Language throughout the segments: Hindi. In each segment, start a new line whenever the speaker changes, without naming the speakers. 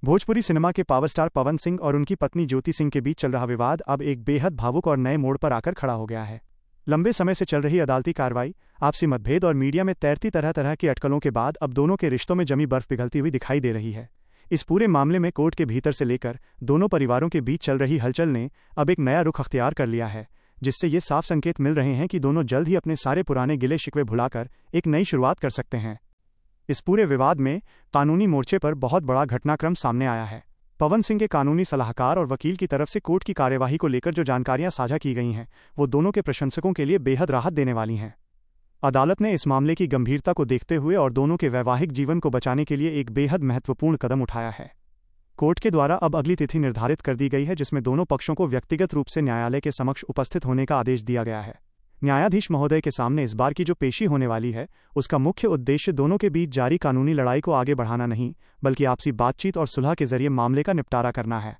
भोजपुरी सिनेमा के पावर स्टार पवन सिंह और उनकी पत्नी ज्योति सिंह के बीच चल रहा विवाद अब एक बेहद भावुक और नए मोड़ पर आकर खड़ा हो गया है। लंबे समय से चल रही अदालती कार्रवाई, आपसी मतभेद और मीडिया में तैरती तरह तरह की अटकलों के बाद अब दोनों के रिश्तों में जमी बर्फ पिघलती हुई दिखाई दे रही है। इस पूरे मामले में कोर्ट के भीतर से लेकर दोनों परिवारों के बीच चल रही हलचल ने अब एक नया रुख अख्तियार कर लिया है, जिससे ये साफ संकेत मिल रहे हैं कि दोनों जल्द ही अपने सारे पुराने गिले शिकवे भुलाकर एक नई शुरुआत कर सकते हैं। इस पूरे विवाद में कानूनी मोर्चे पर बहुत बड़ा घटनाक्रम सामने आया है। पवन सिंह के कानूनी सलाहकार और वकील की तरफ से कोर्ट की कार्यवाही को लेकर जो जानकारियां साझा की गई हैं, वो दोनों के प्रशंसकों के लिए बेहद राहत देने वाली हैं। अदालत ने इस मामले की गंभीरता को देखते हुए और दोनों के वैवाहिक जीवन को बचाने के लिए एक बेहद महत्वपूर्ण कदम उठाया है। कोर्ट के द्वारा अब अगली तिथि निर्धारित कर दी गई है, जिसमें दोनों पक्षों को व्यक्तिगत रूप से न्यायालय के समक्ष उपस्थित होने का आदेश दिया गया है। न्यायाधीश महोदय के सामने इस बार की जो पेशी होने वाली है, उसका मुख्य उद्देश्य दोनों के बीच जारी कानूनी लड़ाई को आगे बढ़ाना नहीं, बल्कि आपसी बातचीत और सुलह के जरिए मामले का निपटारा करना है।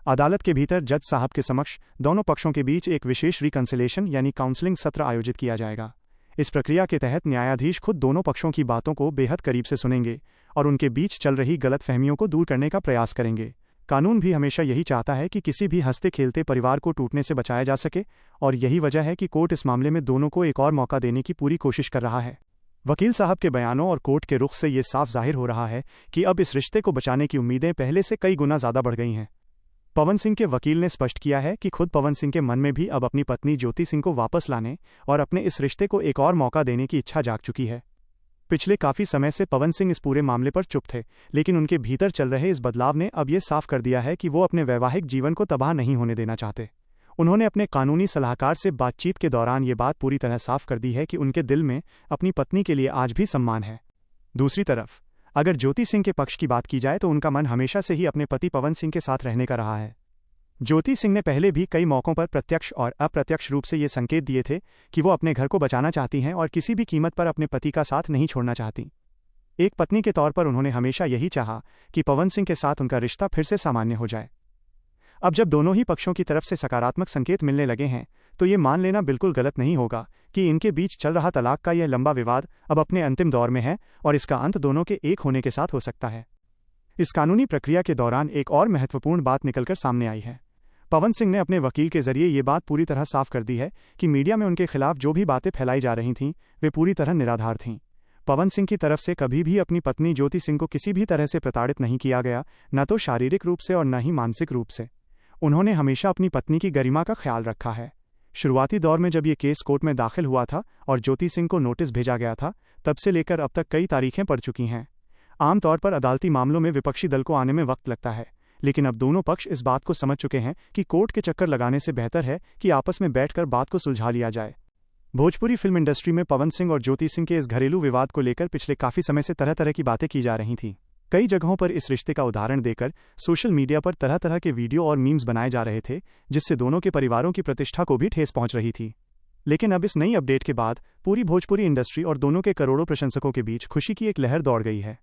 अदालत के भीतर जज साहब के समक्ष दोनों पक्षों के बीच एक विशेष रिकंसिलेशन यानी काउंसलिंग सत्र आयोजित किया जाएगा। इस प्रक्रिया के तहत न्यायाधीश खुद दोनों पक्षों की बातों को बेहद करीब से सुनेंगे और उनके बीच चल रही गलतफहमियों को दूर करने का प्रयास करेंगे। कानून भी हमेशा यही चाहता है कि किसी भी हंसते खेलते परिवार को टूटने से बचाया जा सके, और यही वजह है कि कोर्ट इस मामले में दोनों को एक और मौका देने की पूरी कोशिश कर रहा है। वकील साहब के बयानों और कोर्ट के रुख से ये साफ जाहिर हो रहा है कि अब इस रिश्ते को बचाने की उम्मीदें पहले से कई गुना ज़्यादा बढ़ गई हैं। पवन सिंह के वकील ने स्पष्ट किया है कि खुद पवन सिंह के मन में भी अब अपनी पत्नी ज्योति सिंह को वापस लाने और अपने इस रिश्ते को एक और मौका देने की इच्छा जाग चुकी है। पिछले काफ़ी समय से पवन सिंह इस पूरे मामले पर चुप थे, लेकिन उनके भीतर चल रहे इस बदलाव ने अब ये साफ कर दिया है कि वो अपने वैवाहिक जीवन को तबाह नहीं होने देना चाहते। उन्होंने अपने कानूनी सलाहकार से बातचीत के दौरान ये बात पूरी तरह साफ कर दी है कि उनके दिल में अपनी पत्नी के लिए आज भी सम्मान है। दूसरी तरफ अगर ज्योति सिंह के पक्ष की बात की जाए तो उनका मन हमेशा से ही अपने पति पवन सिंह के साथ रहने का रहा है। ज्योति सिंह ने पहले भी कई मौक़ों पर प्रत्यक्ष और अप्रत्यक्ष रूप से ये संकेत दिए थे कि वो अपने घर को बचाना चाहती हैं और किसी भी कीमत पर अपने पति का साथ नहीं छोड़ना चाहती। एक पत्नी के तौर पर उन्होंने हमेशा यही चाहा कि पवन सिंह के साथ उनका रिश्ता फिर से सामान्य हो जाए। अब जब दोनों ही पक्षों की तरफ से सकारात्मक संकेत मिलने लगे हैं, तो ये मान लेना बिल्कुल गलत नहीं होगा कि इनके बीच चल रहा तलाक का यह लंबा विवाद अब अपने अंतिम दौर में है और इसका अंत दोनों के एक होने के साथ हो सकता है। इस कानूनी प्रक्रिया के दौरान एक और महत्वपूर्ण बात निकलकर सामने आई है। पवन सिंह ने अपने वकील के जरिए ये बात पूरी तरह साफ कर दी है कि मीडिया में उनके खिलाफ जो भी बातें फैलाई जा रही थीं, वे पूरी तरह निराधार थीं। पवन सिंह की तरफ से कभी भी अपनी पत्नी ज्योति सिंह को किसी भी तरह से प्रताड़ित नहीं किया गया, न तो शारीरिक रूप से और न ही मानसिक रूप से। उन्होंने हमेशा अपनी पत्नी की गरिमा का ख्याल रखा है। शुरुआती दौर में जब ये केस कोर्ट में दाखिल हुआ था और ज्योति सिंह को नोटिस भेजा गया था, तब से लेकर अब तक कई तारीखें पड़ चुकी हैं। आमतौर पर अदालती मामलों में विपक्षी दल को आने में वक्त लगता है, लेकिन अब दोनों पक्ष इस बात को समझ चुके हैं कि कोर्ट के चक्कर लगाने से बेहतर है कि आपस में बैठकर बात को सुलझा लिया जाए। भोजपुरी फिल्म इंडस्ट्री में पवन सिंह और ज्योति सिंह के इस घरेलू विवाद को लेकर पिछले काफ़ी समय से तरह तरह की बातें की जा रही थीं। कई जगहों पर इस रिश्ते का उदाहरण देकर सोशल मीडिया पर तरह तरह के वीडियो और मीम्स बनाए जा रहे थे, जिससे दोनों के परिवारों की प्रतिष्ठा को भी ठेस पहुंच रही थी। लेकिन अब इस नई अपडेट के बाद पूरी भोजपुरी इंडस्ट्री और दोनों के करोड़ों प्रशंसकों के बीच खुशी की एक लहर दौड़ गई है।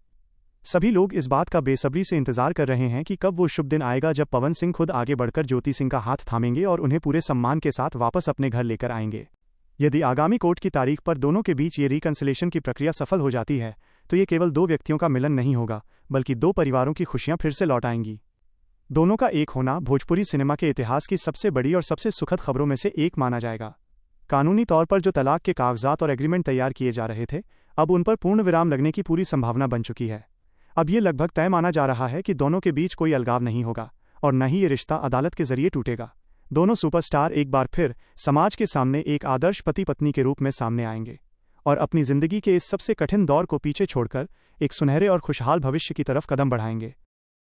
सभी लोग इस बात का बेसब्री से इंतजार कर रहे हैं कि कब वो शुभ दिन आएगा जब पवन सिंह खुद आगे बढ़कर ज्योति सिंह का हाथ थामेंगे और उन्हें पूरे सम्मान के साथ वापस अपने घर लेकर आएंगे। यदि आगामी कोर्ट की तारीख पर दोनों के बीच ये रिकंसिलेशन की प्रक्रिया सफल हो जाती है, तो ये केवल दो व्यक्तियों का मिलन नहीं होगा, बल्कि दो परिवारों की खुशियां फिर से लौट आएंगी। दोनों का एक होना भोजपुरी सिनेमा के इतिहास की सबसे बड़ी और सबसे सुखद खबरों में से एक माना जाएगा। कानूनी तौर पर जो तलाक के कागजात और एग्रीमेंट तैयार किए जा रहे थे, अब उन पर पूर्ण विराम लगने की पूरी संभावना बन चुकी है। अब ये लगभग तय माना जा रहा है कि दोनों के बीच कोई अलगाव नहीं होगा और न ही ये रिश्ता अदालत के जरिए टूटेगा। दोनों सुपरस्टार एक बार फिर समाज के सामने एक आदर्श पति पत्नी के रूप में सामने आएंगे और अपनी जिंदगी के इस सबसे कठिन दौर को पीछे छोड़कर एक सुनहरे और खुशहाल भविष्य की तरफ कदम बढ़ाएंगे।